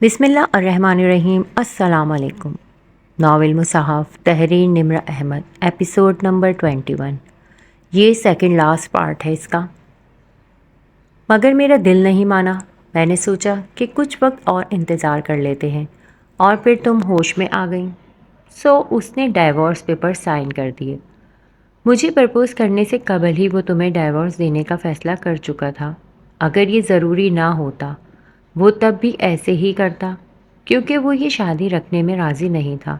بسم اللہ الرحمن الرحیم۔ السلام علیکم۔ ناول مصحف تحریر نمرہ احمد، ایپیسوڈ نمبر 21۔ یہ سیکنڈ لاسٹ پارٹ ہے اس کا۔ مگر میرا دل نہیں مانا۔ میں نے سوچا کہ کچھ وقت اور انتظار کر لیتے ہیں، اور پھر تم ہوش میں آ گئیں۔ اس نے ڈائیورس پیپر سائن کر دیے۔ مجھے پرپوز کرنے سے قبل ہی وہ تمہیں ڈائیورس دینے کا فیصلہ کر چکا تھا۔ اگر یہ ضروری نہ ہوتا وہ تب بھی ایسے ہی کرتا، کیونکہ وہ یہ شادی رکھنے میں راضی نہیں تھا۔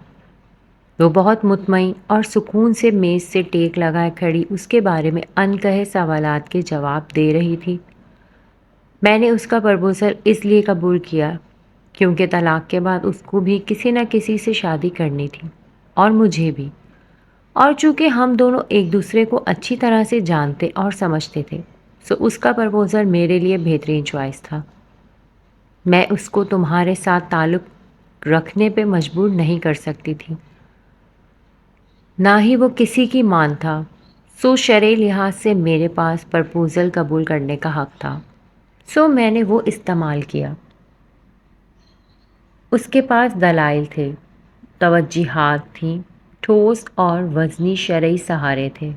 وہ بہت مطمئن اور سکون سے میز سے ٹیک لگائے کھڑی اس کے بارے میں انکہے سوالات کے جواب دے رہی تھی۔ میں نے اس کا پرپوزل اس لیے قبول کیا کیونکہ طلاق کے بعد اس کو بھی کسی نہ کسی سے شادی کرنی تھی، اور مجھے بھی۔ اور چونکہ ہم دونوں ایک دوسرے کو اچھی طرح سے جانتے اور سمجھتے تھے، اس کا پرپوزل میرے لیے بہترین چوائس تھا۔ میں اس کو تمہارے ساتھ تعلق رکھنے پہ مجبور نہیں کر سکتی تھی، نہ ہی وہ کسی کی مان تھا۔ شرعی لحاظ سے میرے پاس پرپوزل قبول کرنے کا حق تھا، میں نے وہ استعمال کیا۔ اس کے پاس دلائل تھے، توجیحات تھیں، ٹھوس اور وزنی شرعی سہارے تھے۔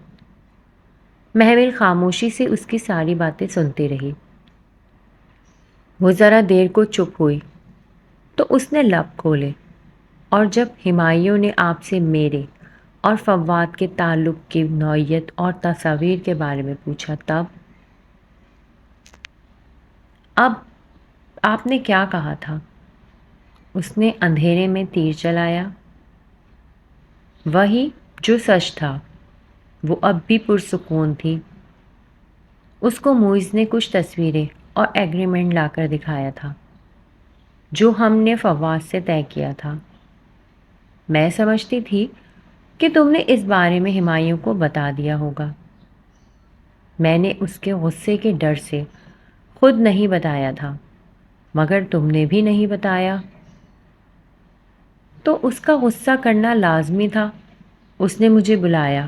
محمل خاموشی سے اس کی ساری باتیں سنتی رہی۔ وہ ذرا دیر کو چپ ہوئی تو اس نے لب کھولے، اور جب ہمایوں نے آپ سے میرے اور فواد کے تعلق کی نوعیت اور تصاویر کے بارے میں پوچھا اب آپ نے کیا کہا تھا؟ اس نے اندھیرے میں تیر چلایا۔ وہی جو سچ تھا۔ وہ اب بھی پرسکون تھی۔ اس کو موئز نے کچھ تصویریں اور ایگریمنٹ لا کر دکھایا تھا جو ہم نے فواد سے طے کیا تھا۔ میں سمجھتی تھی کہ تم نے اس بارے میں ہمایوں کو بتا دیا ہوگا۔ میں نے اس کے غصے کے ڈر سے خود نہیں بتایا تھا، مگر تم نے بھی نہیں بتایا تو اس کا غصہ کرنا لازمی تھا۔ اس نے مجھے بلایا،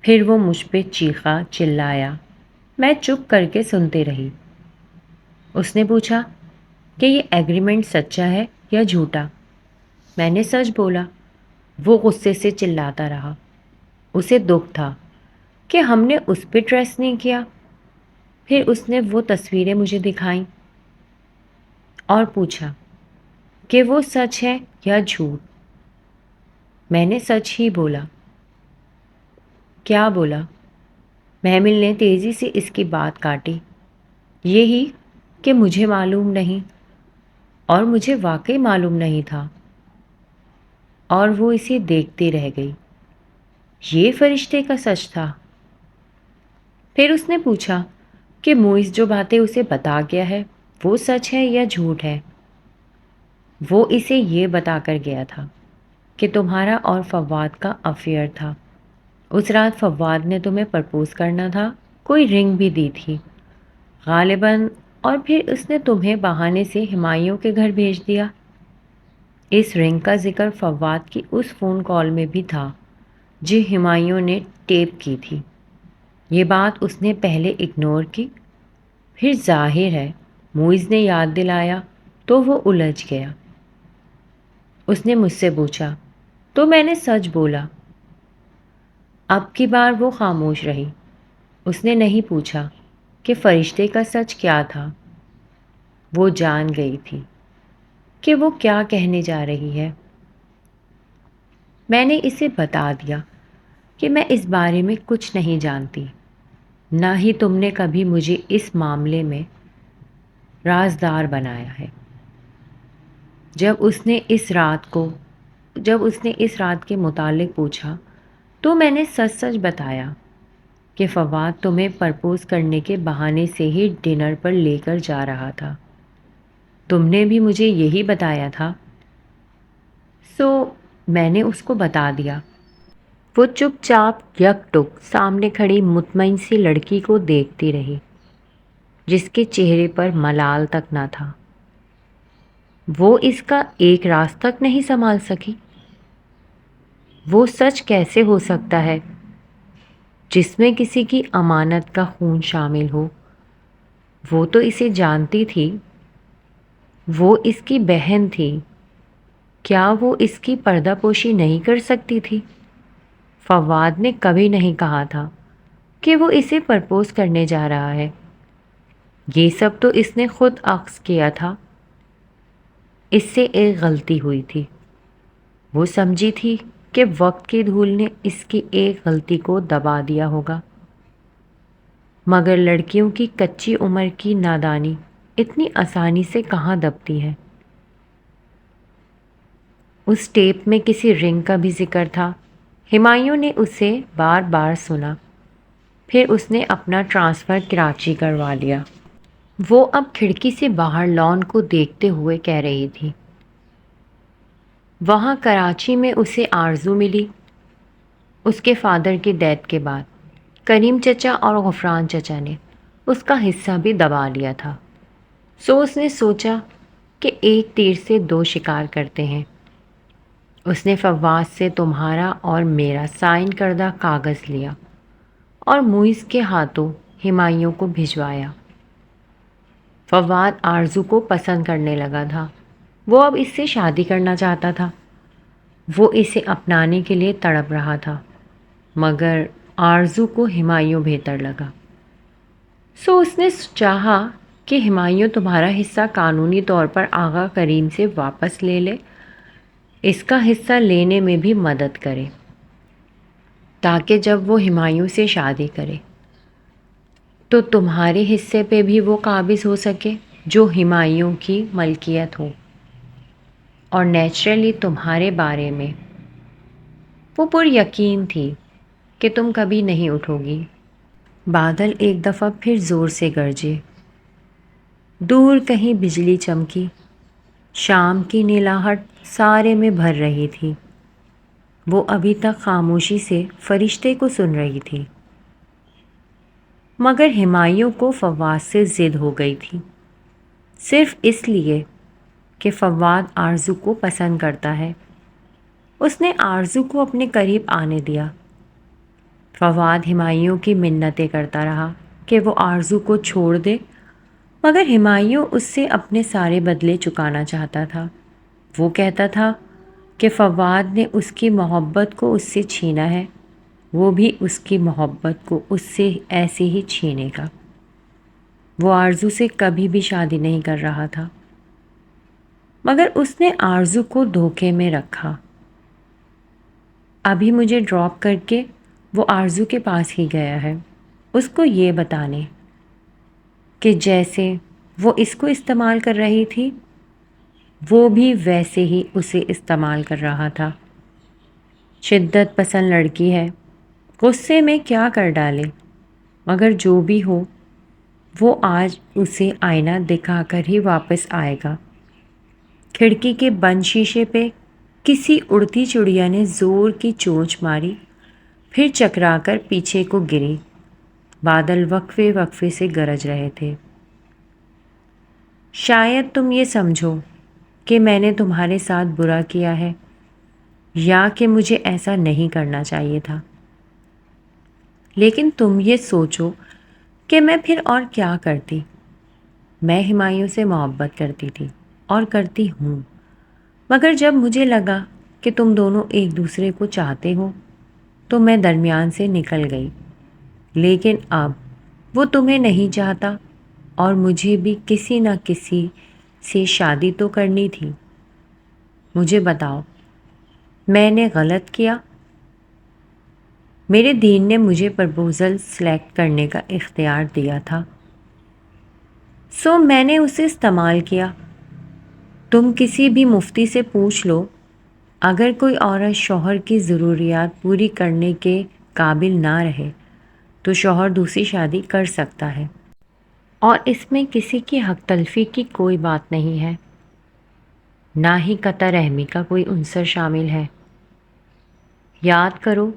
پھر وہ مجھ پہ چیخا چلایا۔ میں چپ کر کے سنتی رہی۔ اس نے پوچھا کہ یہ ایگریمنٹ سچا ہے یا جھوٹا؟ میں نے سچ بولا۔ وہ غصے سے چلاتا رہا۔ اسے دکھ تھا کہ ہم نے اس پہ ٹرسٹ نہیں کیا۔ پھر اس نے وہ تصویریں مجھے دکھائیں اور پوچھا کہ وہ سچ ہے یا جھوٹ۔ میں نے سچ ہی بولا۔ کیا بولا؟ محمل نے تیزی سے اس کی بات کاٹی۔ یہی کہ مجھے معلوم نہیں، اور مجھے واقعی معلوم نہیں تھا، اور وہ اسے دیکھتی رہ گئی۔ یہ فرشتے کا سچ تھا۔ پھر اس نے پوچھا کہ موئز جو باتیں اسے بتا گیا ہے وہ سچ ہے یا جھوٹ ہے۔ وہ اسے یہ بتا کر گیا تھا کہ تمہارا اور فواد کا افیئر تھا۔ اس رات فواد نے تمہیں پرپوز کرنا تھا، کوئی رنگ بھی دی تھی غالباً، اور پھر اس نے تمہیں بہانے سے ہمایوں کے گھر بھیج دیا۔ اس رنگ کا ذکر فواد کی اس فون کال میں بھی تھا جو ہمایوں نے ٹیپ کی تھی۔ یہ بات اس نے پہلے اگنور کی، پھر ظاہر ہے موئز نے یاد دلایا تو وہ الجھ گیا۔ اس نے مجھ سے پوچھا تو میں نے سچ بولا۔ اب کی بار وہ خاموش رہی۔ اس نے نہیں پوچھا کہ فرشتے کا سچ کیا تھا۔ وہ جان گئی تھی کہ وہ کیا کہنے جا رہی ہے۔ میں نے اسے بتا دیا کہ میں اس بارے میں کچھ نہیں جانتی، نہ ہی تم نے کبھی مجھے اس معاملے میں رازدار بنایا ہے۔ جب اس نے اس رات کے متعلق پوچھا تو میں نے سچ سچ بتایا کہ فواد تمہیں پرپوز کرنے کے بہانے سے ہی ڈنر پر لے کر جا رہا تھا۔ تم نے بھی مجھے یہی بتایا تھا۔ میں نے اس کو بتا دیا۔ وہ چپ چاپ یک ٹک سامنے کھڑی مطمئن سی لڑکی کو دیکھتی رہی جس کے چہرے پر ملال تک نہ تھا۔ وہ اس کا ایک راز تک نہیں سنبھال سکی۔ وہ سچ کیسے ہو سکتا ہے جس میں کسی کی امانت کا خون شامل ہو؟ وہ تو اسے جانتی تھی۔ وہ اس کی بہن تھی، کیا وہ اس کی پردہ پوشی نہیں کر سکتی تھی؟ فواد نے کبھی نہیں کہا تھا کہ وہ اسے پرپوز کرنے جا رہا ہے۔ یہ سب تو اس نے خود عکس کیا تھا۔ اس سے ایک غلطی ہوئی تھی۔ وہ سمجھی تھی کہ وقت کی دھول نے اس کی ایک غلطی کو دبا دیا ہوگا، مگر لڑکیوں کی کچی عمر کی نادانی اتنی آسانی سے کہاں دبتی ہے۔ اس ٹیپ میں کسی رنگ کا بھی ذکر تھا۔ ہمایوں نے اسے بار بار سنا، پھر اس نے اپنا ٹرانسفر کراچی کروا لیا۔ وہ اب کھڑکی سے باہر لان کو دیکھتے ہوئے کہہ رہی تھی، وہاں کراچی میں اسے آرزو ملی۔ اس کے فادر کی ڈیتھ کے بعد کریم چچا اور غفران چچا نے اس کا حصہ بھی دبا لیا تھا۔ سو اس نے سوچا کہ ایک تیر سے دو شکار کرتے ہیں۔ اس نے فواز سے تمہارا اور میرا سائن کردہ کاغذ لیا اور موئز کے ہاتھوں ہمایوں کو بھجوایا۔ فواد آرزو کو پسند کرنے لگا تھا۔ وہ اب اس سے شادی کرنا چاہتا تھا۔ وہ اسے اپنانے کے لیے تڑپ رہا تھا، مگر آرزو کو ہمایوں بہتر لگا۔ سو اس نے چاہا کہ ہمایوں تمہارا حصہ قانونی طور پر آغا کریم سے واپس لے لے، اس کا حصہ لینے میں بھی مدد کرے، تاکہ جب وہ ہمایوں سے شادی کرے تو تمہارے حصے پہ بھی وہ قابض ہو سکے جو ہمایوں کی ملکیت ہو، اور نیچرلی تمہارے بارے میں وہ پر یقین تھی کہ تم کبھی نہیں اٹھو گی۔ بادل ایک دفعہ پھر زور سے گرجے۔ دور کہیں بجلی چمکی۔ شام کی نیلاہٹ سارے میں بھر رہی تھی۔ وہ ابھی تک خاموشی سے فرشتے کو سن رہی تھی، مگر ہمایوں کو فواد سے ضد ہو گئی تھی، صرف اس لیے کہ فواد آرزو کو پسند کرتا ہے۔ اس نے آرزو کو اپنے قریب آنے دیا۔ فواد ہمایوں کی منتیں کرتا رہا کہ وہ آرزو کو چھوڑ دے، مگر ہمایوں اس سے اپنے سارے بدلے چکانا چاہتا تھا۔ وہ کہتا تھا کہ فواد نے اس کی محبت کو اس سے چھینا ہے، وہ بھی اس کی محبت کو اس سے ایسے ہی چھینے گا۔ وہ آرزو سے کبھی بھی شادی نہیں کر رہا تھا، مگر اس نے آرزو کو دھوکے میں رکھا۔ ابھی مجھے ڈراپ کر کے وہ آرزو کے پاس ہی گیا ہے، اس کو یہ بتانے کہ جیسے وہ اس کو استعمال کر رہی تھی، وہ بھی ویسے ہی اسے استعمال کر رہا تھا۔ شدت پسند لڑکی ہے، غصے میں کیا کر ڈالے، مگر جو بھی ہو وہ آج اسے آئینہ دکھا کر ہی واپس آئے گا۔ کھڑکی کے بند شیشے پہ کسی اڑتی چڑیا نے زور کی چونچ ماری، پھر چکرا کر پیچھے کو گری۔ بادل وقفے وقفے سے گرج رہے تھے۔ شاید تم یہ سمجھو کہ میں نے تمہارے ساتھ برا کیا ہے، یا کہ مجھے ایسا نہیں کرنا چاہیے تھا، لیکن تم یہ سوچو کہ میں پھر اور کیا کرتی۔ میں ہمایوں سے محبت کرتی تھی اور کرتی ہوں، مگر جب مجھے لگا کہ تم دونوں ایک دوسرے کو چاہتے ہو تو میں درمیان سے نکل گئی، لیکن اب وہ تمہیں نہیں چاہتا اور مجھے بھی کسی نہ کسی سے شادی تو کرنی تھی۔ مجھے بتاؤ، میں نے غلط کیا؟ میرے دین نے مجھے پرپوزل سلیکٹ کرنے کا اختیار دیا تھا، سو میں نے اسے استعمال کیا۔ تم کسی بھی مفتی سے پوچھ لو، اگر کوئی عورت شوہر کی ضروریات پوری کرنے کے قابل نہ رہے تو شوہر دوسری شادی کر سکتا ہے، اور اس میں کسی کی حق تلفی کی کوئی بات نہیں ہے، نہ ہی قطع رحمی کا کوئی عنصر شامل ہے۔ یاد کرو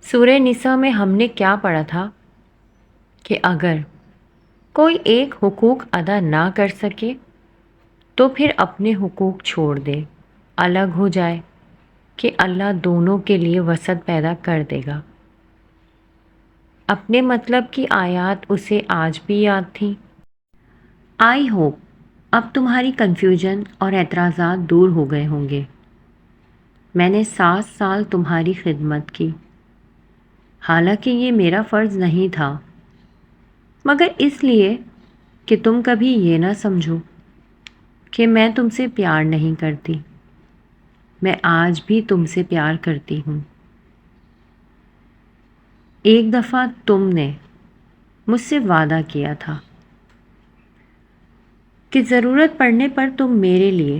سورہ نساء میں ہم نے کیا پڑھا تھا کہ اگر کوئی ایک حقوق ادا نہ کر سکے تو پھر اپنے حقوق چھوڑ دے، الگ ہو جائے، کہ اللہ دونوں کے لیے وسعت پیدا کر دے گا۔ اپنے مطلب کی آیات اسے آج بھی یاد تھیں۔ آئی ہوپ اب تمہاری کنفیوژن اور اعتراضات دور ہو گئے ہوں گے۔ میں نے 7 سال تمہاری خدمت کی، حالانکہ یہ میرا فرض نہیں تھا، مگر اس لیے کہ تم کبھی یہ نہ سمجھو کہ میں تم سے پیار نہیں کرتی۔ میں آج بھی تم سے پیار کرتی ہوں۔ ایک دفعہ تم نے مجھ سے وعدہ کیا تھا کہ ضرورت پڑنے پر تم میرے لیے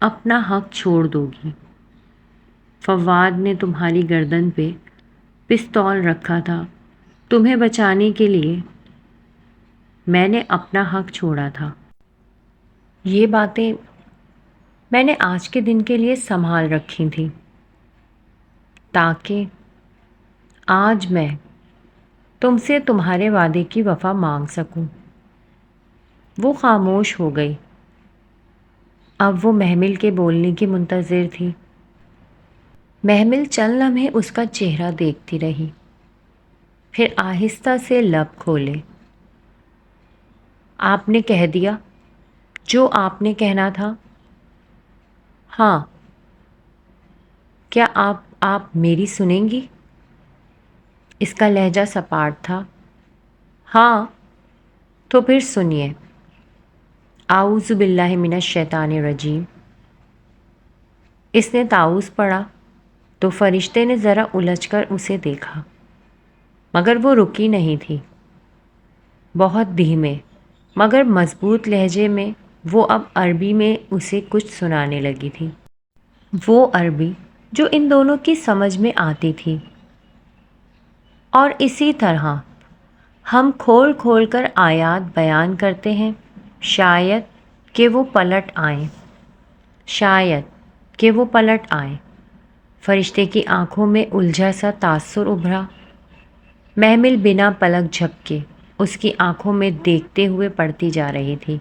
اپنا حق چھوڑ دو گی۔ فواد نے تمہاری گردن پہ پستول رکھا تھا، تمہیں بچانے کے لیے میں نے اپنا حق چھوڑا تھا۔ یہ باتیں میں نے آج کے دن کے لیے سنبھال رکھی تھیں، تاکہ آج میں تم سے تمہارے وعدے کی وفا مانگ سکوں۔ وہ خاموش ہو گئی۔ اب وہ محمل کے بولنے کی منتظر تھی۔ محمل چند لمحے اس کا چہرہ دیکھتی رہی، پھر آہستہ سے لب کھولے۔ آپ نے کہہ دیا جو آپ نے کہنا تھا؟ ہاں۔ کیا آپ میری سنیں گی؟ اس کا لہجہ سپاٹ تھا۔ ہاں، تو پھر سنیے۔ اعوذ باللہ من الشیطان الرجیم۔ اس نے تعوذ پڑھا تو فرشتے نے ذرا الجھ کر اسے دیکھا، مگر وہ رکی نہیں تھی۔ بہت دھیمے مگر مضبوط لہجے میں وہ اب عربی میں اسے کچھ سنانے لگی تھی، وہ عربی جو ان دونوں کی سمجھ میں آتی تھی۔ اور اسی طرح ہم کھول کھول کر آیات بیان کرتے ہیں، شاید کہ وہ پلٹ آئیں، شاید کہ وہ پلٹ آئیں۔ فرشتے کی آنکھوں میں الجھا سا تاثر ابھرا۔ محمل بنا پلک جھپکے اس کی آنکھوں میں دیکھتے ہوئے پڑھتی جا رہی تھی۔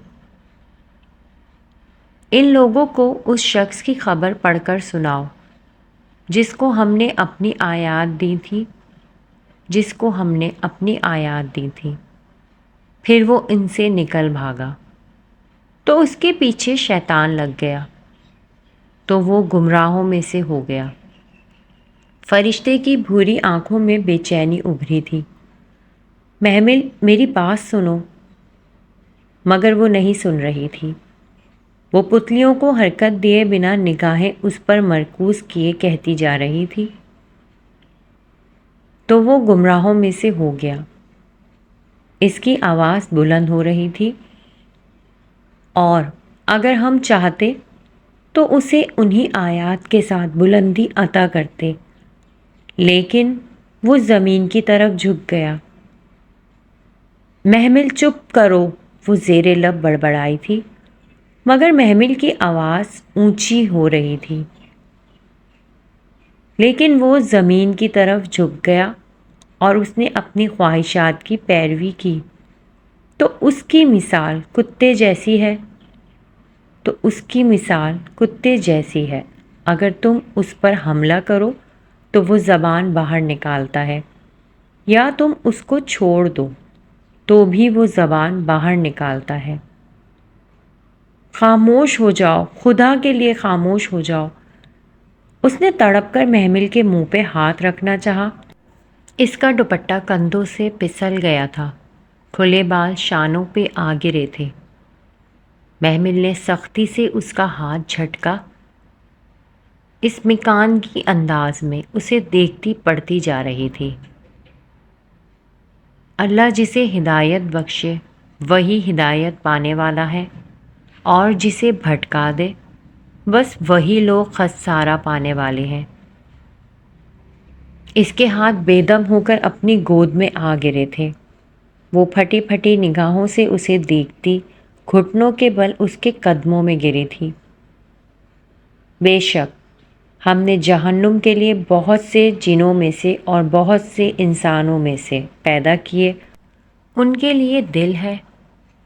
ان لوگوں کو اس شخص کی خبر پڑھ کر سناؤ جس کو ہم نے اپنی آیات دی تھی، جس کو ہم نے اپنی آیات دی تھی۔ پھر وہ ان سے نکل بھاگا تو اس کے پیچھے شیطان لگ گیا، تو وہ گمراہوں میں سے ہو گیا۔ فرشتے کی بھوری آنکھوں میں بے چینی ابھری تھی۔ محمل میری بات سنو، مگر وہ نہیں سن رہی تھی۔ وہ پتلیوں کو حرکت دیے بنا نگاہیں اس پر مرکوز کیے کہتی جا رہی تھی، تو وہ گمراہوں میں سے ہو گیا۔ اس کی آواز بلند ہو رہی تھی، اور اگر ہم چاہتے تو اسے انہی آیات کے ساتھ بلندی عطا کرتے، لیکن وہ زمین کی طرف جھک گیا۔ محمل چپ کرو، وہ زیر لب بڑبڑائی تھی، مگر محمل کی آواز اونچی ہو رہی تھی۔ لیکن وہ زمین کی طرف جھک گیا اور اس نے اپنی خواہشات کی پیروی کی، تو اس کی مثال کتے جیسی ہے، تو اس کی مثال کتے جیسی ہے۔ اگر تم اس پر حملہ کرو تو وہ زبان باہر نکالتا ہے، یا تم اس کو چھوڑ دو تو بھی وہ زبان باہر نکالتا ہے۔ خاموش ہو جاؤ، خدا کے لیے خاموش ہو جاؤ۔ اس نے تڑپ کر محمل کے منہ پہ ہاتھ رکھنا چاہا۔ اس کا دوپٹہ کندھوں سے پھسل گیا تھا، کھلے بال شانوں پہ آ گرے تھے۔ محمل نے سختی سے اس کا ہاتھ جھٹکا۔ اس مکان کی انداز میں اسے دیکھتی پڑتی جا رہی تھی۔ اللہ جسے ہدایت بخشے وہی ہدایت پانے والا ہے، اور جسے بھٹکا دے بس وہی لوگ خسارہ پانے والے ہیں۔ اس کے ہاتھ بے دم ہو کر اپنی گود میں آ گرے تھے۔ وہ پھٹی پھٹی نگاہوں سے اسے دیکھتی گھٹنوں کے بل اس کے قدموں میں گری تھی۔ بے شک ہم نے جہنم کے لیے بہت سے جنوں میں سے اور بہت سے انسانوں میں سے پیدا کیے۔ ان کے لیے دل ہے،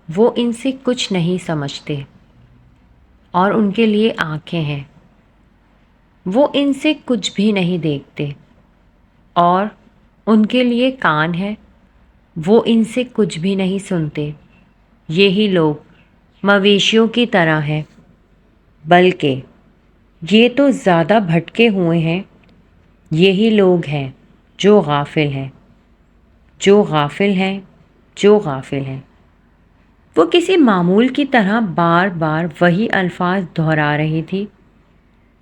وہ ان سے کچھ نہیں سمجھتے، اور ان کے لیے آنکھیں ہیں، وہ ان سے کچھ بھی نہیں دیکھتے، اور ان کے لیے کان ہے، وہ ان سے کچھ بھی نہیں سنتے۔ یہی لوگ مویشیوں کی طرح ہے، بلکہ یہ تو زیادہ بھٹکے ہوئے ہیں۔ یہی لوگ ہیں جو غافل ہیں، جو غافل ہیں، جو غافل ہیں۔ وہ کسی معمول کی طرح بار بار وہی الفاظ دہرا رہی تھی۔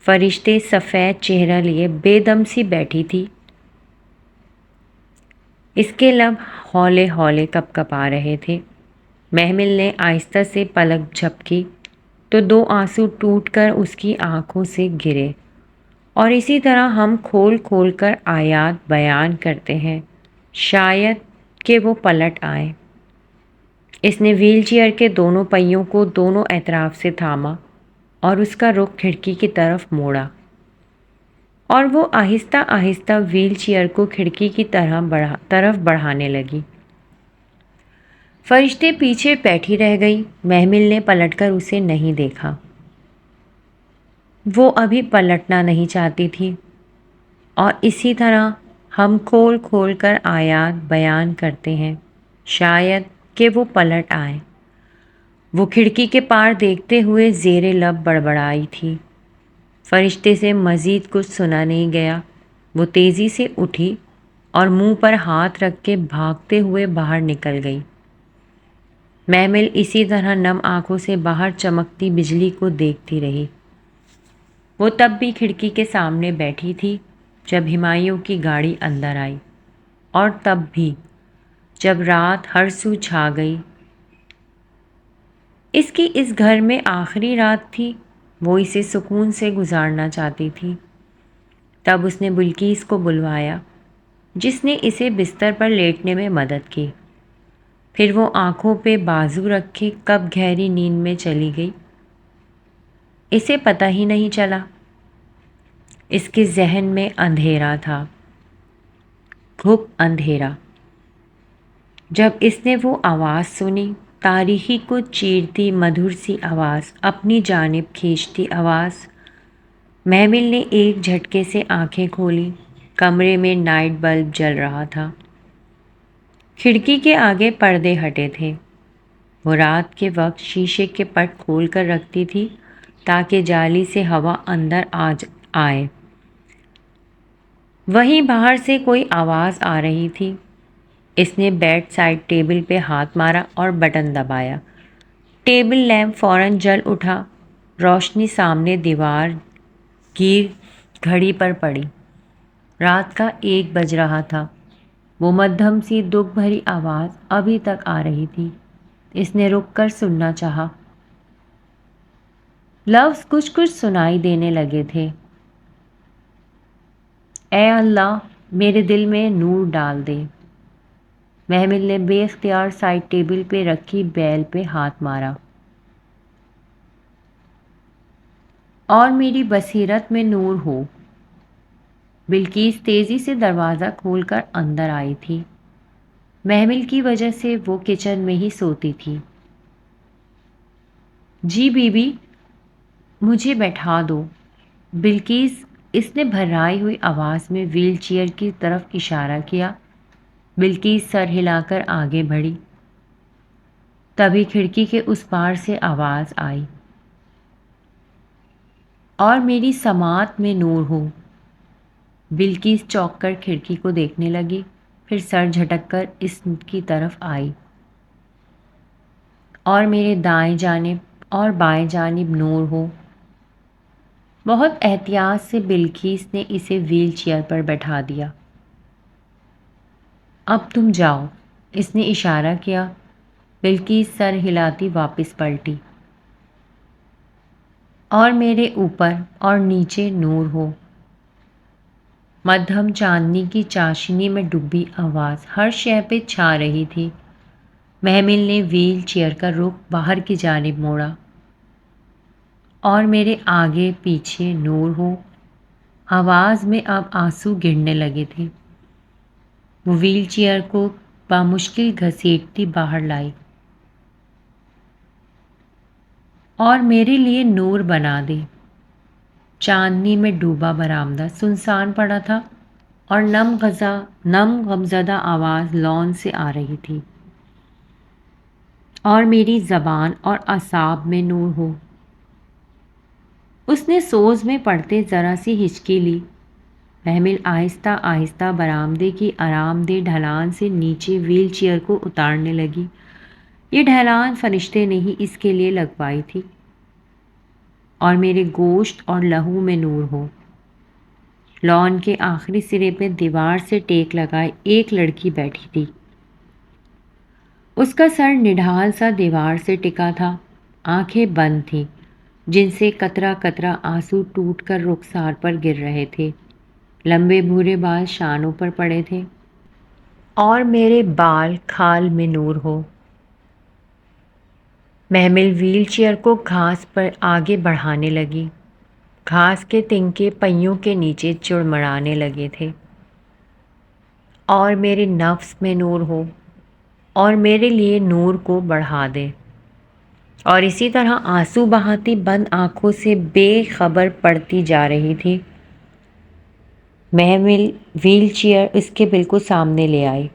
فرشتے سفید چہرہ لیے بے دم سی بیٹھی تھی۔ اس کے لب ہولے ہولے کپ کپا رہے تھے۔ محمل نے آہستہ سے پلک جھپکی تو 2 آنسو ٹوٹ کر اس کی آنکھوں سے گرے۔ اور اسی طرح ہم کھول کھول کر آیات بیان کرتے ہیں، شاید کہ وہ پلٹ آئے۔ اس نے وہیل چیئر کے دونوں پہیوں کو دونوں اطراف سے تھاما اور اس کا رخ کھڑکی کی طرف موڑا، اور وہ آہستہ آہستہ وہیل چیئر کو کھڑکی کی طرف بڑھانے لگی۔ فرشتے پیچھے بیٹھی رہ گئی۔ محمل نے پلٹ کر اسے نہیں دیکھا۔ وہ ابھی پلٹنا نہیں چاہتی تھی۔ اور اسی طرح ہم کھول کھول کر آیات بیان کرتے ہیں، شاید کہ وہ پلٹ آئے۔ وہ کھڑکی کے پار دیکھتے ہوئے زیر لب بڑبڑائی تھی۔ فرشتے سے مزید کچھ سنا نہیں گیا۔ وہ تیزی سے اٹھی اور منہ پر ہاتھ رکھ کے بھاگتے ہوئے باہر نکل گئی۔ محمل اسی طرح نم آنکھوں سے باہر چمکتی بجلی کو دیکھتی رہی۔ وہ تب بھی کھڑکی کے سامنے بیٹھی تھی جب ہمایوں کی گاڑی اندر آئی، اور تب بھی جب رات ہر سو چھا گئی۔ اس کی اس گھر میں آخری رات تھی، وہ اسے سکون سے گزارنا چاہتی تھی۔ تب اس نے بلقیس کو بلوایا، جس نے اسے بستر پر لیٹنے میں مدد کی۔ پھر وہ آنکھوں پہ بازو رکھے کب گہری نیند میں چلی گئی، اسے پتہ ہی نہیں چلا۔ اس کے ذہن میں اندھیرا تھا، گھپ اندھیرا۔ جب اس نے وہ آواز سنی، تاریکی کو چیرتی مدھر سی آواز، اپنی جانب کھینچتی آواز، محمل نے ایک جھٹکے سے آنکھیں کھولیں۔ کمرے میں نائٹ بلب جل رہا تھا۔ کھڑکی کے آگے پردے ہٹے تھے۔ وہ رات کے وقت شیشے کے پٹ کھول کر رکھتی تھی تاکہ جالی سے ہوا اندر آئے۔ وہیں باہر سے کوئی آواز آ رہی تھی۔ اس نے بیڈ سائڈ ٹیبل پہ ہاتھ مارا اور بٹن دبایا۔ ٹیبل لیمپ فوراً جل اٹھا۔ روشنی سامنے دیوار گیر گھڑی پر پڑی۔ رات کا 1 بج رہا تھا۔ وہ مدھم سی دکھ بھری آواز ابھی تک آ رہی تھی۔ اس نے رک کر سننا چاہا۔ لفظ کچھ کچھ سنائی دینے لگے تھے۔ اے اللہ، میرے دل میں نور ڈال دے۔ محمل نے بے اختیار سائڈ ٹیبل پہ رکھی بیل پہ ہاتھ مارا۔ اور میری بصیرت میں نور ہو۔ بلقیس تیزی سے دروازہ کھول کر اندر آئی تھی۔ محمل کی وجہ سے وہ کچن میں ہی سوتی تھی۔ جی بی بی، مجھے بیٹھا دو۔ بلقیس، اس نے بھرائی ہوئی آواز میں وہیل چیئر کی طرف اشارہ کیا۔ بلقیس سر ہلا کر آگے بڑھی۔ تبھی کھڑکی کے اس پار سے آواز آئی، اور میری سماعت میں نور ہو۔ بلقیس چونک کر کھڑکی کو دیکھنے لگی، پھر سر جھٹک کر اس کی طرف آئی۔ اور میرے دائیں جانب اور بائیں جانب نور ہو۔ بہت احتیاط سے بلقیس نے اسے وہیل چیئر پر بیٹھا دیا۔ اب تم جاؤ، اس نے اشارہ کیا۔ بلقیس سر ہلاتی واپس پلٹی۔ اور میرے اوپر اور نیچے نور ہو۔ مدھم چاندنی کی چاشنی میں ڈوبی آواز ہر شے پہ چھا رہی تھی۔ محمل نے وہیل چیئر کا رخ باہر کی جانب موڑا۔ اور میرے آگے پیچھے نور ہو۔ آواز میں اب آنسو گرنے لگے تھے۔ وہ وہیل چیئر کو بامشکل گھسیٹتی باہر لائی۔ اور میرے لیے نور بنا دے۔ چاندنی میں ڈوبا برآمدہ سنسان پڑا تھا، اور نم غمزدہ آواز لان سے آ رہی تھی۔ اور میری زبان اور اعصاب میں نور ہو۔ اس نے سوز میں پڑتے ذرا سی ہچکی لی۔ محمل آہستہ آہستہ برآمدے کی آرام دہ ڈھلان سے نیچے ویل چیئر کو اتارنے لگی۔ یہ ڈھلان فرشتے نے ہی اس کے لیے لگوائی تھی۔ اور میرے گوشت اور لہو میں نور ہو۔ لان کے آخری سرے پہ دیوار سے ٹیک لگائے ایک لڑکی بیٹھی تھی۔ اس کا سر نڈھال سا دیوار سے ٹکا تھا، آنکھیں بند تھیں جن سے قطرہ قطرہ آنسو ٹوٹ کر رخسار پر گر رہے تھے۔ لمبے بھورے بال شانوں پر پڑے تھے اور میرے بال کھال میں نور ہو۔ محمل ویل چیئر کو گھاس پر آگے بڑھانے لگی۔ گھاس کے تنکے پہیوں کے نیچے چڑمڑانے لگے تھے۔ اور میرے نفس میں نور ہو اور میرے لیے نور کو بڑھا دے۔ اور اسی طرح آنسو بہاتی بند آنکھوں سے بے خبر پڑتی جا رہی تھی۔ محمل ویل چیئر اس کے بالکل سامنے لے آئی۔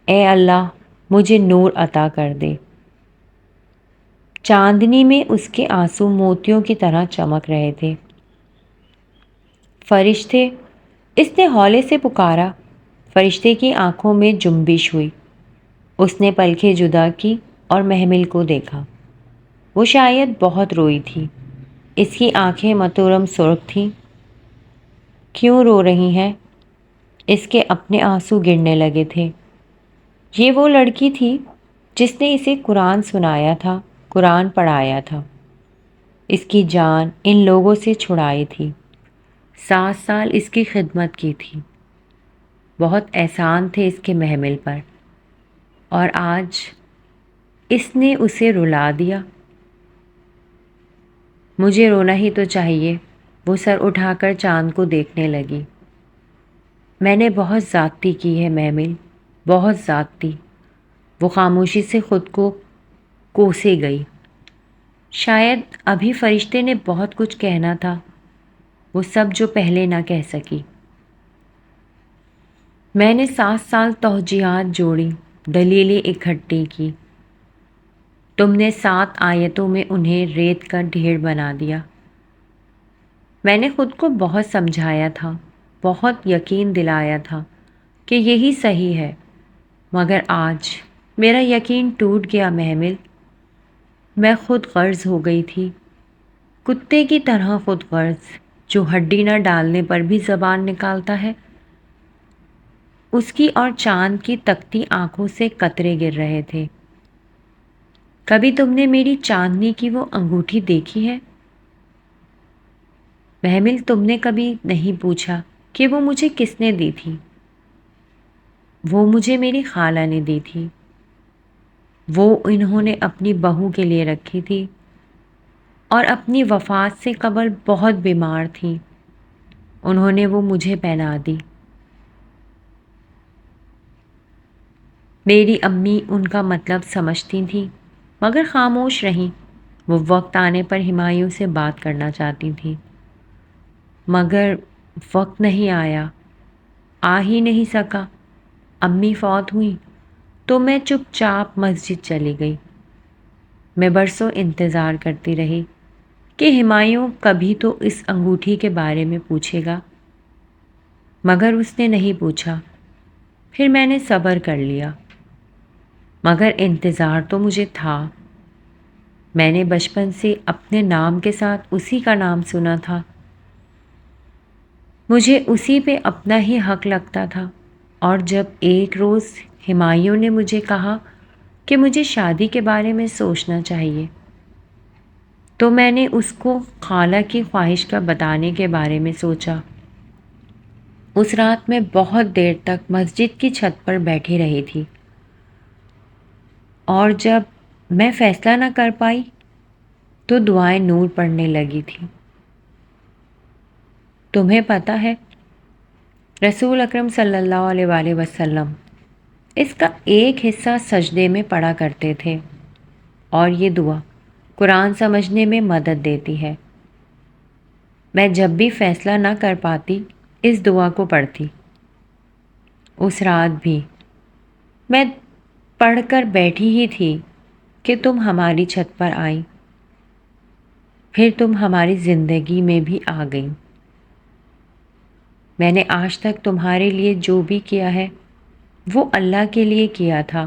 اے اللہ، مجھے نور عطا کر دے۔ چاندنی میں اس کے آنسو موتیوں کی طرح چمک رہے تھے۔ فرشتے، اس نے ہولے سے پکارا۔ فرشتے کی آنکھوں میں جنبش ہوئی۔ اس نے پلکیں جدا کی اور محمل کو دیکھا۔ وہ شاید بہت روئی تھی۔ اس کی آنکھیں متورم سرخ تھیں۔ کیوں رو رہی ہیں؟ اس کے اپنے آنسو گرنے لگے تھے۔ یہ وہ لڑکی تھی جس نے اسے قرآن سنایا تھا، قرآن پڑھایا تھا، اس کی جان ان لوگوں سے چھڑائی تھی، 7 سال اس کی خدمت کی تھی۔ بہت احسان تھے اس کے محمل پر، اور آج اس نے اسے رلا دیا۔ مجھے رونا ہی تو چاہیے۔ وہ سر اٹھا کر چاند کو دیکھنے لگی۔ میں نے بہت زیادتی کی ہے محمل، بہت زیادتی۔ وہ خاموشی سے خود کو کوسے گئی۔ شاید ابھی فرشتے نے بہت کچھ کہنا تھا، وہ سب جو پہلے نہ کہہ سکی۔ میں نے 7 سال توجیہات جوڑی، دلیلیں اکٹھی کی۔ تم نے 7 آیتوں میں انہیں ریت کا ڈھیر بنا دیا۔ میں نے خود کو بہت سمجھایا تھا، بہت یقین دلایا تھا کہ یہی صحیح ہے، مگر آج میرا یقین ٹوٹ گیا محمل۔ میں خود غرض ہو گئی تھی، کتے کی طرح خود غرض، جو ہڈی نہ ڈالنے پر بھی زبان نکالتا ہے۔ اس کی اور چاند کی تکتی آنکھوں سے قطرے گر رہے تھے۔ کبھی تم نے میری چاندنی کی وہ انگوٹھی دیکھی ہے؟ محمل، تم نے کبھی نہیں پوچھا کہ وہ مجھے کس نے دی تھی؟ وہ مجھے میری خالہ نے دی تھی۔ وہ انہوں نے اپنی بہو کے لیے رکھی تھی، اور اپنی وفات سے قبل بہت بیمار تھی، انہوں نے وہ مجھے پہنا دی۔ میری امی ان کا مطلب سمجھتی تھیں، مگر خاموش رہیں۔ وہ وقت آنے پر ہمایوں سے بات کرنا چاہتی تھیں، مگر وقت نہیں آیا، آ ہی نہیں سکا۔ امی فوت ہوئی تو میں چپ چاپ مسجد چلی گئی۔ میں برسوں انتظار کرتی رہی کہ ہمایوں کبھی تو اس انگوٹھی کے بارے میں پوچھے گا، مگر اس نے نہیں پوچھا۔ پھر میں نے صبر کر لیا، مگر انتظار تو مجھے تھا۔ میں نے بچپن سے اپنے نام کے ساتھ اسی کا نام سنا تھا، مجھے اسی پہ اپنا ہی حق لگتا تھا۔ اور جب ایک روز ہمایوں نے مجھے کہا کہ مجھے شادی کے بارے میں سوچنا چاہیے، تو میں نے اس کو خالہ کی خواہش کا بتانے کے بارے میں سوچا۔ اس رات میں بہت دیر تک مسجد کی چھت پر بیٹھی رہی تھی، اور جب میں فیصلہ نہ کر پائی تو دعائیں نور پڑنے لگی تھی۔ تمہیں پتہ ہے، رسول اکرم صلی اللہ علیہ وآلہ وسلم اس کا ایک حصہ سجدے میں پڑھا کرتے تھے، اور یہ دعا قرآن سمجھنے میں مدد دیتی ہے۔ میں جب بھی فیصلہ نہ کر پاتی اس دعا کو پڑھتی۔ اس رات بھی میں پڑھ کر بیٹھی ہی تھی کہ تم ہماری چھت پر آئی، پھر تم ہماری زندگی میں بھی آ گئی۔ میں نے آج تک تمہارے لیے جو بھی کیا ہے وہ اللہ کے لیے کیا تھا۔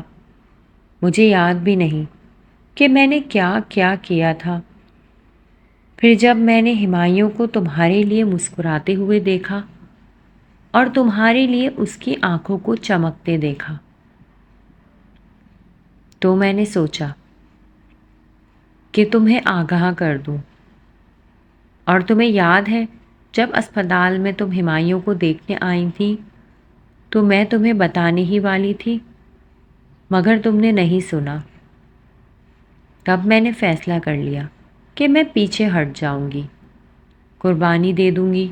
مجھے یاد بھی نہیں کہ میں نے کیا کیا کیا تھا۔ پھر جب میں نے ہمایوں کو تمہارے لیے مسکراتے ہوئے دیکھا اور تمہارے لیے اس کی آنکھوں کو چمکتے دیکھا، تو میں نے سوچا کہ تمہیں آگاہ کر دوں۔ اور تمہیں یاد ہے جب اسپتال میں تم ہمایوں کو دیکھنے آئی تھی تو میں تمہیں بتانے ہی والی تھی، مگر تم نے نہیں سنا۔ تب میں نے فیصلہ کر لیا کہ میں پیچھے ہٹ جاؤں گی، قربانی دے دوں گی۔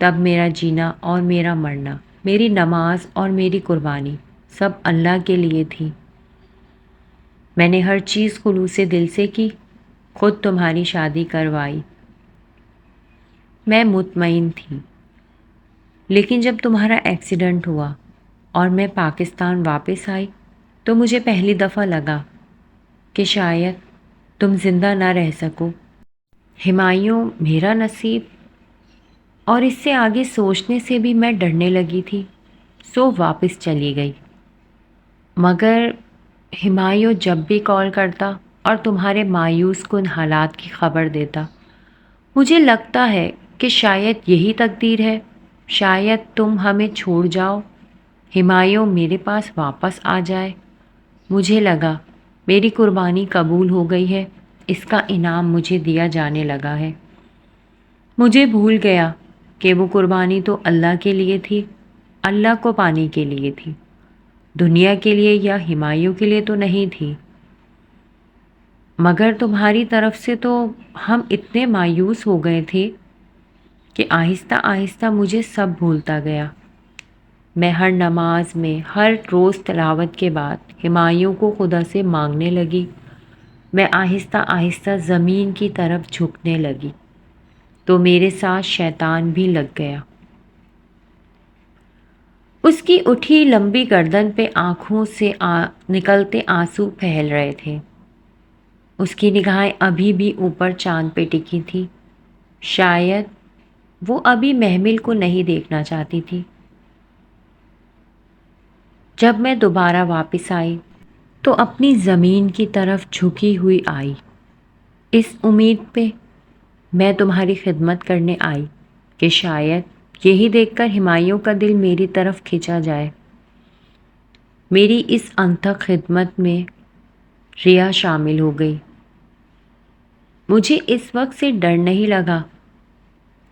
تب میرا جینا اور میرا مرنا، میری نماز اور میری قربانی سب اللہ کے لیے تھی۔ میں نے ہر چیز خلوص دل سے کی، خود تمہاری شادی کروائی۔ میں مطمئن تھی، لیکن جب تمہارا ایکسیڈنٹ ہوا اور میں پاکستان واپس آئی تو مجھے پہلی دفعہ لگا کہ شاید تم زندہ نہ رہ سکو۔ ہمایوں میرا نصیب، اور اس سے آگے سوچنے سے بھی میں ڈرنے لگی تھی، سو واپس چلی گئی۔ مگر ہمایوں جب بھی کال کرتا اور تمہارے مایوس کن حالات کی خبر دیتا، مجھے لگتا ہے کہ شاید یہی تقدیر ہے، شاید تم ہمیں چھوڑ جاؤ، ہمایوں میرے پاس واپس آ جائے۔ مجھے لگا میری قربانی قبول ہو گئی ہے، اس کا انعام مجھے دیا جانے لگا ہے۔ مجھے بھول گیا کہ وہ قربانی تو اللہ کے لیے تھی، اللہ کو پانے کے لیے تھی، دنیا کے لیے یا ہمایوں کے لیے تو نہیں تھی۔ مگر تمہاری طرف سے تو ہم اتنے مایوس ہو گئے تھے کہ آہستہ آہستہ مجھے سب بھولتا گیا۔ میں ہر نماز میں، ہر روز تلاوت کے بعد ہمایوں کو خدا سے مانگنے لگی۔ میں آہستہ آہستہ زمین کی طرف جھکنے لگی تو میرے ساتھ شیطان بھی لگ گیا۔ اس کی اٹھی لمبی گردن پہ آنکھوں سے نکلتے آنسو پھیل رہے تھے۔ اس کی نگاہیں ابھی بھی اوپر چاند پہ ٹکی تھی، شاید وہ ابھی محمل کو نہیں دیکھنا چاہتی تھی۔ جب میں دوبارہ واپس آئی تو اپنی زمین کی طرف جھکی ہوئی آئی، اس امید پہ میں تمہاری خدمت کرنے آئی کہ شاید یہی دیکھ کر ہمایوں کا دل میری طرف کھینچا جائے۔ میری اس انتھک خدمت میں ریا شامل ہو گئی۔ مجھے اس وقت سے ڈر نہیں لگا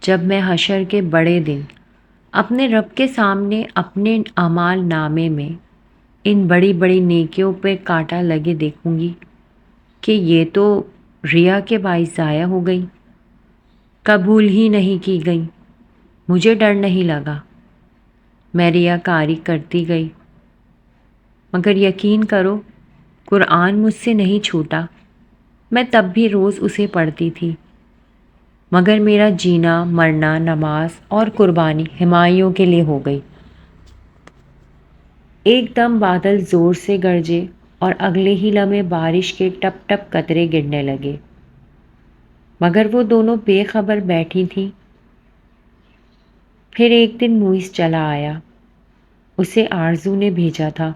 جب میں حشر کے بڑے دن اپنے رب کے سامنے اپنے اعمال نامے میں ان بڑی بڑی نیکیوں پہ کانٹا لگے دیکھوں گی کہ یہ تو ریا کے باعث ضائع ہو گئی، قبول ہی نہیں کی گئی۔ مجھے ڈر نہیں لگا، میں ریا کاری کرتی گئی، مگر یقین کرو قرآن مجھ سے نہیں چھوٹا۔ میں تب بھی روز اسے پڑھتی تھی، مگر میرا جینا، مرنا، نماز اور قربانی ہمایوں کے لیے ہو گئی۔ ایک دم بادل زور سے گرجے اور اگلے ہی لمحے بارش کے ٹپ ٹپ قطرے گرنے لگے، مگر وہ دونوں بے خبر بیٹھی تھیں۔ پھر ایک دن موئز چلا آیا، اسے آرزو نے بھیجا تھا۔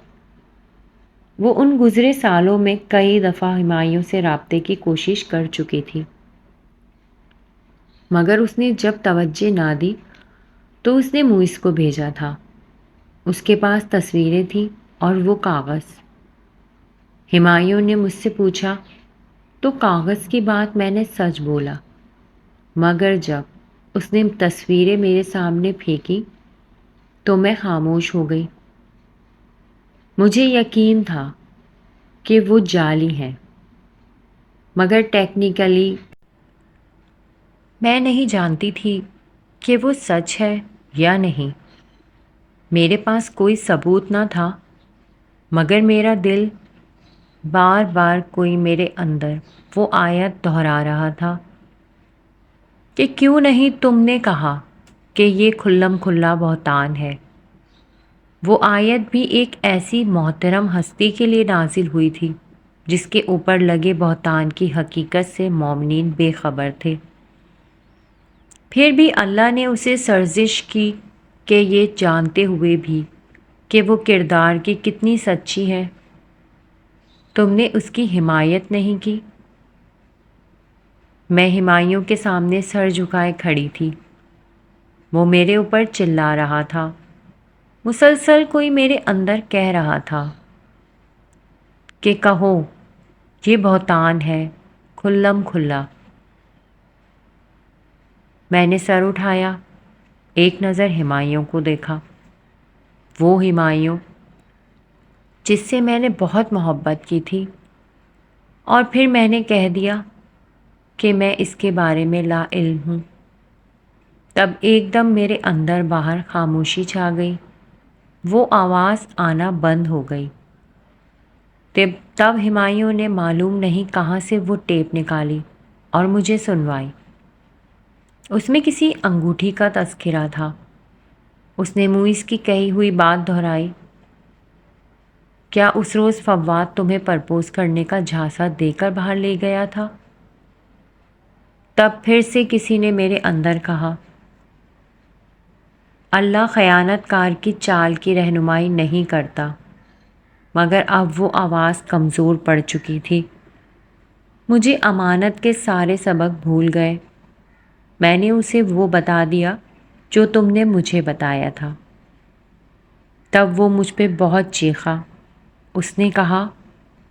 وہ ان گزرے سالوں میں کئی دفعہ ہمایوں سے رابطے کی کوشش کر چکی تھی، مگر اس نے جب توجہ نہ دی تو اس نے موئز کو بھیجا تھا۔ اس کے پاس تصویریں تھیں اور وہ کاغذ۔ ہمایوں نے مجھ سے پوچھا تو کاغذ کی بات میں نے سچ بولا، مگر جب اس نے تصویریں میرے سامنے پھینکی تو میں خاموش ہو گئی۔ مجھے یقین تھا کہ وہ جعلی ہیں، مگر ٹیکنیکلی میں نہیں جانتی تھی کہ وہ سچ ہے یا نہیں۔ میرے پاس کوئی ثبوت نہ تھا، مگر میرا دل بار بار کوئی میرے اندر وہ آیت دہرا رہا تھا کہ کیوں نہیں تم نے کہا کہ یہ کھلم کھلا بہتان ہے۔ وہ آیت بھی ایک ایسی محترم ہستی کے لیے نازل ہوئی تھی جس کے اوپر لگے بہتان کی حقیقت سے مومنین بے خبر تھے۔ پھر بھی اللہ نے اسے سرزش کی کہ یہ جانتے ہوئے بھی کہ وہ کردار کی کتنی سچی ہے، تم نے اس کی حمایت نہیں کی۔ میں ہمایوں کے سامنے سر جھکائے کھڑی تھی۔ وہ میرے اوپر چلا رہا تھا۔ مسلسل کوئی میرے اندر کہہ رہا تھا کہ کہو یہ بہتان ہے کھلم کھلا۔ میں نے سر اٹھایا، ایک نظر ہمایوں کو دیکھا، وہ ہمایوں جس سے میں نے بہت محبت کی تھی، اور پھر میں نے کہہ دیا کہ میں اس کے بارے میں لا علم ہوں۔ تب ایک دم میرے اندر باہر خاموشی چھا گئی، وہ آواز آنا بند ہو گئی۔ تب ہمایوں نے معلوم نہیں کہاں سے وہ ٹیپ نکالی اور مجھے سنوائی۔ اس میں کسی انگوٹھی کا تذکرہ تھا۔ اس نے موئز کی کہی ہوئی بات دہرائی، کیا اس روز فواد تمہیں پرپوز کرنے کا جھانسا دے کر باہر لے گیا تھا؟ تب پھر سے کسی نے میرے اندر کہا، اللہ خیانت کار کی چال کی رہنمائی نہیں کرتا، مگر اب وہ آواز کمزور پڑ چکی تھی۔ مجھے امانت کے سارے سبق بھول گئے۔ میں نے اسے وہ بتا دیا جو تم نے مجھے بتایا تھا۔ تب وہ مجھ پہ بہت چیخا۔ اس نے کہا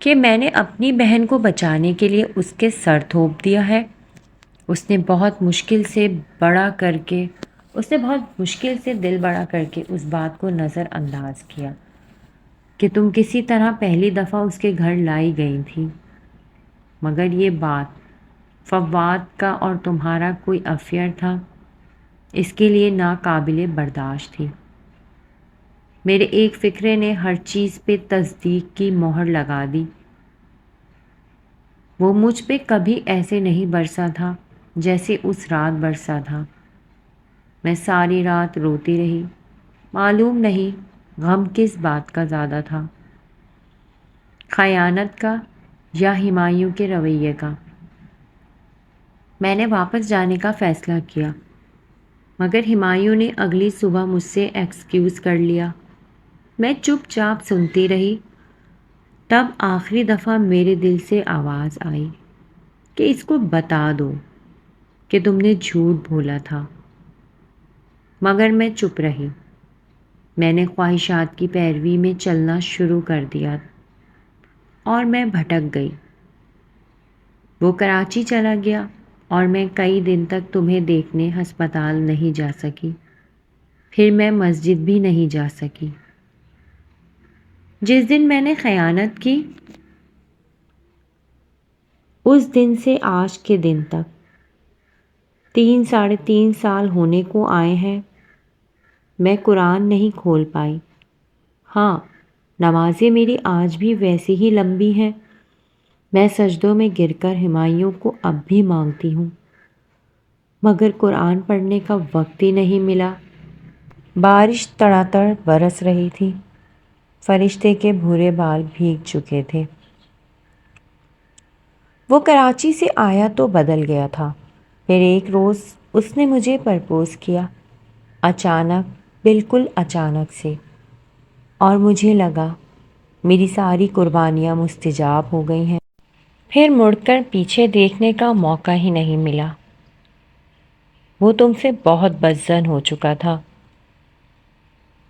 کہ میں نے اپنی بہن کو بچانے کے لیے اس کے سر تھوپ دیا ہے۔ اس نے بہت مشکل سے دل بڑا کر کے اس بات کو نظر انداز کیا کہ تم کسی طرح پہلی دفعہ اس کے گھر لائی گئی تھی، مگر یہ بات فواد کا اور تمہارا کوئی افیئر تھا، اس کے لیے ناقابل برداشت تھی۔ میرے ایک فکرے نے ہر چیز پہ تصدیق کی مہر لگا دی۔ وہ مجھ پہ کبھی ایسے نہیں برسا تھا جیسے اس رات برسا تھا۔ میں ساری رات روتی رہی، معلوم نہیں غم کس بات کا زیادہ تھا، خیانت کا یا ہمایوں کے رویے کا۔ میں نے واپس جانے کا فیصلہ کیا، مگر ہمایوں نے اگلی صبح مجھ سے ایکسکیوز کر لیا۔ میں چپ چاپ سنتی رہی۔ تب آخری دفعہ میرے دل سے آواز آئی کہ اس کو بتا دو کہ تم نے جھوٹ بولا تھا، مگر میں چپ رہی۔ میں نے خواہشات کی پیروی میں چلنا شروع کر دیا اور میں بھٹک گئی۔ وہ کراچی چلا گیا اور میں کئی دن تک تمہیں دیکھنے ہسپتال نہیں جا سکی، پھر میں مسجد بھی نہیں جا سکی۔ جس دن میں نے خیانت کی، اس دن سے آج کے دن تک 3 سال ہونے کو آئے ہیں، میں قرآن نہیں کھول پائی۔ ہاں، نمازیں میری آج بھی ویسی ہی لمبی ہیں۔ میں سجدوں میں گر کر ہمایوں کو اب بھی مانگتی ہوں، مگر قرآن پڑھنے کا وقت ہی نہیں ملا۔ بارش تڑا تڑ برس رہی تھی، فرشتے کے بھورے بال بھیگ چکے تھے۔ وہ کراچی سے آیا تو بدل گیا تھا۔ پھر ایک روز اس نے مجھے پرپوز کیا، اچانک، بالکل اچانک سے، اور مجھے لگا میری ساری قربانیاں مستجاب ہو گئی ہیں۔ پھر مڑ کر پیچھے دیکھنے کا موقع ہی نہیں ملا۔ وہ تم سے بہت بدظن ہو چکا تھا،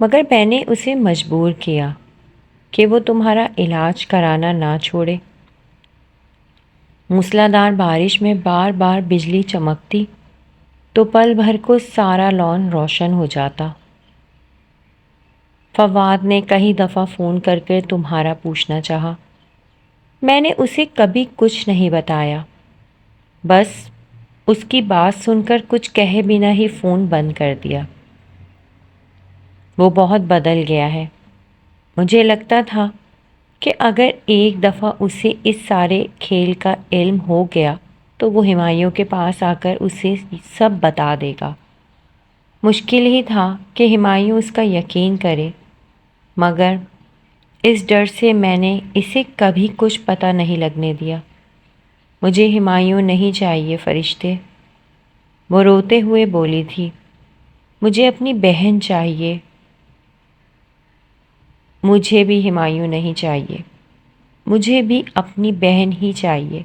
مگر میں نے اسے مجبور کیا کہ وہ تمہارا علاج کرانا نہ چھوڑے۔ موسلادھار بارش میں بار بار بجلی چمکتی تو پل بھر کو سارا لان روشن ہو جاتا۔ فواد نے کئی دفعہ فون کر کے تمہارا پوچھنا چاہا، میں نے اسے کبھی کچھ نہیں بتایا، بس اس کی بات سن کر کچھ کہے بنا ہی فون بند کر دیا۔ وہ بہت بدل گیا ہے۔ مجھے لگتا تھا کہ اگر ایک دفعہ اسے اس سارے کھیل کا علم ہو گیا تو وہ ہمایوں کے پاس آ کر اسے سب بتا دے گا۔ مشکل ہی تھا کہ ہمایوں اس کا یقین کرے۔ مگر اس ڈر سے میں نے اسے کبھی کچھ پتہ نہیں لگنے دیا۔ مجھے ہمایوں نہیں چاہیے فرشتے، وہ روتے ہوئے بولی تھی۔ مجھے اپنی بہن چاہیے۔ مجھے بھی ہمایوں نہیں چاہیے، مجھے بھی اپنی بہن ہی چاہیے۔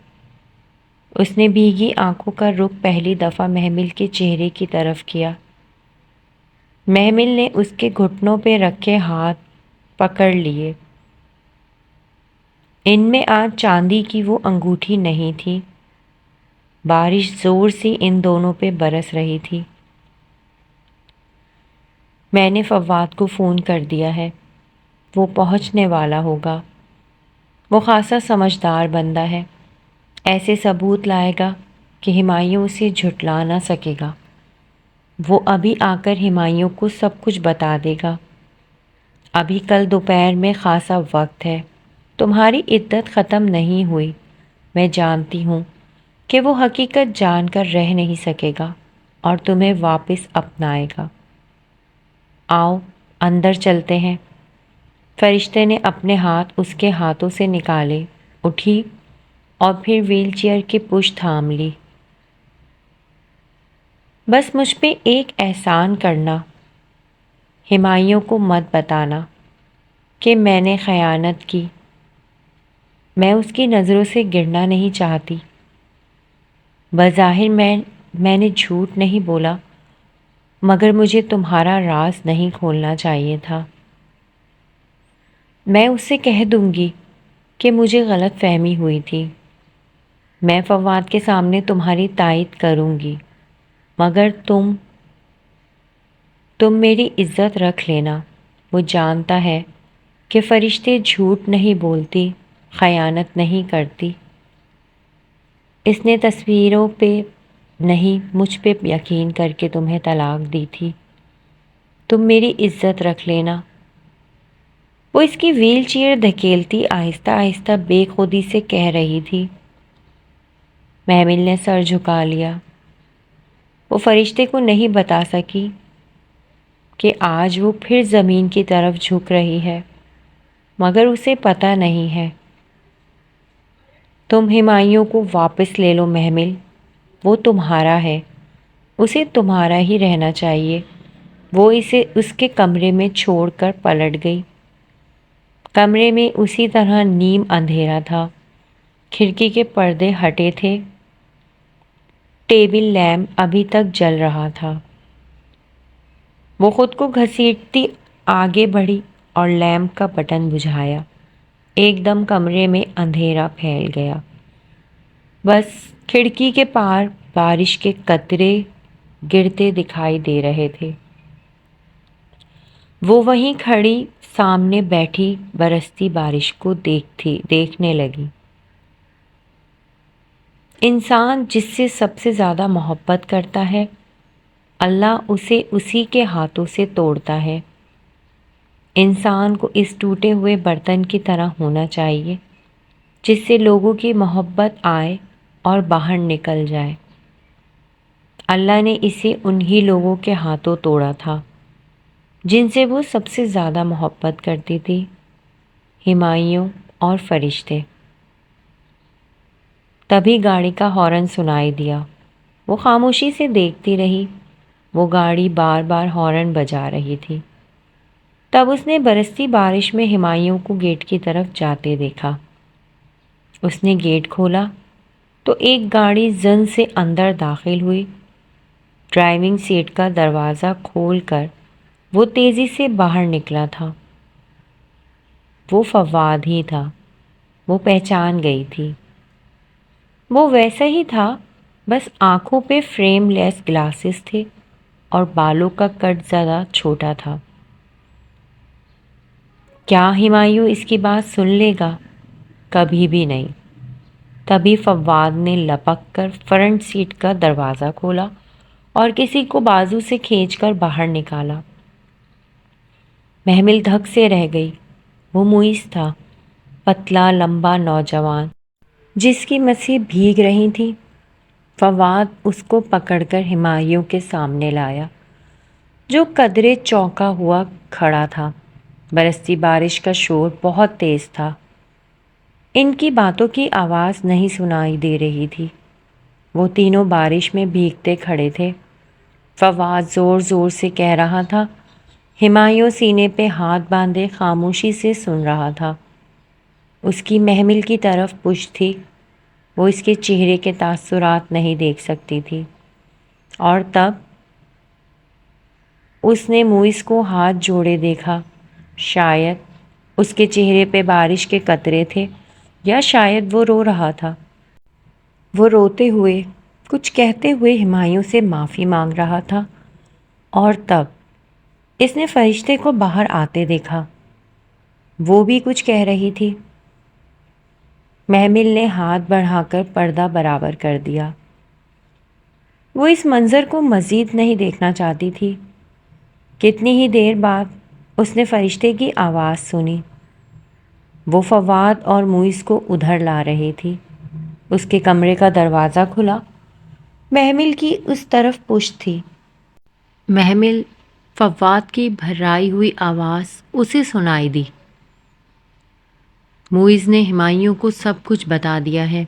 اس نے بھیگی آنکھوں کا رخ پہلی دفعہ محمل کے چہرے کی طرف کیا۔ محمل نے اس کے گھٹنوں پہ رکھے ہاتھ پکڑ لیے۔ ان میں آج چاندی کی وہ انگوٹھی نہیں تھی۔ بارش زور سے ان دونوں پہ برس رہی تھی۔ میں نے فواد کو فون کر دیا ہے، وہ پہنچنے والا ہوگا۔ وہ خاصا سمجھدار بندہ ہے، ایسے ثبوت لائے گا کہ ہمایوں اسے جھٹلا نہ سکے گا۔ وہ ابھی آ کر ہمایوں کو سب کچھ بتا دے گا۔ ابھی کل دوپہر میں خاصا وقت ہے، تمہاری عدت ختم نہیں ہوئی۔ میں جانتی ہوں کہ وہ حقیقت جان کر رہ نہیں سکے گا اور تمہیں واپس اپنائے گا۔ آؤ اندر چلتے ہیں۔ فرشتے نے اپنے ہاتھ اس کے ہاتھوں سے نکالے، اٹھی اور پھر ویل چیئر کی پشت تھام لی۔ بس مجھ پہ ایک احسان کرنا، ہمایوں کو مت بتانا کہ میں نے خیانت کی۔ میں اس کی نظروں سے گرنا نہیں چاہتی۔ بظاہر میں نے جھوٹ نہیں بولا، مگر مجھے تمہارا راز نہیں کھولنا چاہیے تھا۔ میں اس سے کہہ دوں گی کہ مجھے غلط فہمی ہوئی تھی۔ میں فواد کے سامنے تمہاری تائید کروں گی، مگر تم میری عزت رکھ لینا۔ وہ جانتا ہے کہ فرشتے جھوٹ نہیں بولتی، خیانت نہیں کرتی۔ اس نے تصویروں پہ نہیں، مجھ پہ یقین کر کے تمہیں طلاق دی تھی۔ تم میری عزت رکھ لینا۔ وہ اس کی ویل چیئر دھکیلتی آہستہ آہستہ بے خودی سے کہہ رہی تھی۔ محمل نے سر جھکا لیا۔ وہ فرشتے کو نہیں بتا سکی کہ آج وہ پھر زمین کی طرف جھک رہی ہے، مگر اسے پتہ نہیں ہے۔ تم ہمایوں کو واپس لے لو محمل، وہ تمہارا ہے، اسے تمہارا ہی رہنا چاہیے۔ وہ اسے اس کے کمرے میں چھوڑ کر پلٹ گئی۔ کمرے میں اسی طرح نیم اندھیرا تھا، کھڑکی کے پردے ہٹے تھے، ٹیبل لیمپ ابھی تک جل رہا تھا۔ وہ خود کو گھسیٹتی آگے بڑھی اور لیمپ کا بٹن بجھایا۔ ایک دم کمرے میں اندھیرا پھیل گیا، بس کھڑکی کے پار بارش کے قطرے گرتے دکھائی دے رہے تھے۔ وہ وہیں کھڑی سامنے بیٹھی برستی بارش کو دیکھنے لگی۔ انسان جس سے سب سے زیادہ محبت کرتا ہے، اللہ اسے اسی کے ہاتھوں سے توڑتا ہے۔ انسان کو اس ٹوٹے ہوئے برتن کی طرح ہونا چاہیے جس سے لوگوں کی محبت آئے اور باہر نکل جائے۔ اللہ نے اسے انہی لوگوں کے ہاتھوں توڑا تھا جن سے وہ سب سے زیادہ محبت کرتی تھی، ہمایوں اور فرشتے۔ تبھی گاڑی کا ہارن سنائی دیا۔ وہ خاموشی سے دیکھتی رہی، وہ گاڑی بار بار ہارن بجا رہی تھی۔ تب اس نے برستی بارش میں ہمایوں کو گیٹ کی طرف جاتے دیکھا۔ اس نے گیٹ کھولا تو ایک گاڑی زن سے اندر داخل ہوئی۔ ڈرائیونگ سیٹ کا دروازہ کھول کر وہ تیزی سے باہر نکلا تھا۔ وہ فواد ہی تھا، وہ پہچان گئی تھی۔ وہ ویسا ہی تھا، بس آنکھوں پہ فریم لیس گلاسز تھے اور بالوں کا کٹ زیادہ چھوٹا تھا۔ کیا ہمایوں اس کی بات سن لے گا؟ کبھی بھی نہیں۔ تبھی فواد نے لپک کر فرنٹ سیٹ کا دروازہ کھولا اور کسی کو بازو سے کھینچ کر باہر نکالا۔ محمل دھک سے رہ گئی۔ وہ موئیز تھا، پتلا لمبا نوجوان جس کی مسیں بھیگ رہی تھیں۔ فواد اس کو پکڑ کر ہمایوں کے سامنے لایا جو قدرے چونکا ہوا کھڑا تھا۔ برستی بارش کا شور بہت تیز تھا۔ ان کی باتوں کی آواز نہیں سنائی دے رہی تھی۔ وہ تینوں بارش میں بھیگتے کھڑے تھے۔ فواد زور زور سے کہہ رہا تھا۔ ہمایوں سینے پہ ہاتھ باندھے خاموشی سے سن رہا تھا۔ اس کی محمل کی طرف پشت تھی۔ وہ اس کے چہرے کے تاثرات نہیں دیکھ سکتی تھی۔ اور تب اس نے موئز کو ہاتھ جوڑے دیکھا۔ شاید اس کے چہرے پہ بارش کے قطرے تھے، یا شاید وہ رو رہا تھا۔ وہ روتے ہوئے، کچھ کہتے ہوئے ہمایوں سے معافی مانگ رہا تھا۔ اور تب اس نے فرشتے کو باہر آتے دیکھا۔ وہ بھی کچھ کہہ رہی تھی۔ محمل نے ہاتھ بڑھا کر پردہ برابر کر دیا۔ وہ اس منظر کو مزید نہیں دیکھنا چاہتی تھی۔ کتنی ہی دیر بعد اس نے فرشتے کی آواز سنی۔ وہ فواد اور موئز کو ادھر لا رہی تھی۔ اس کے کمرے کا دروازہ کھلا۔ محمل کی اس طرف پشت تھی۔ محمل فواد کی بھرائی ہوئی آواز اسے سنائی دی۔ موئز نے ہمایوں کو سب کچھ بتا دیا ہے۔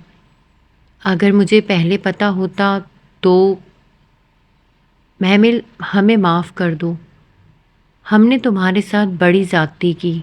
اگر مجھے پہلے پتا ہوتا تو… محمل، ہمیں معاف کر دو۔ ہم نے تمہارے ساتھ بڑی زیادتی کی۔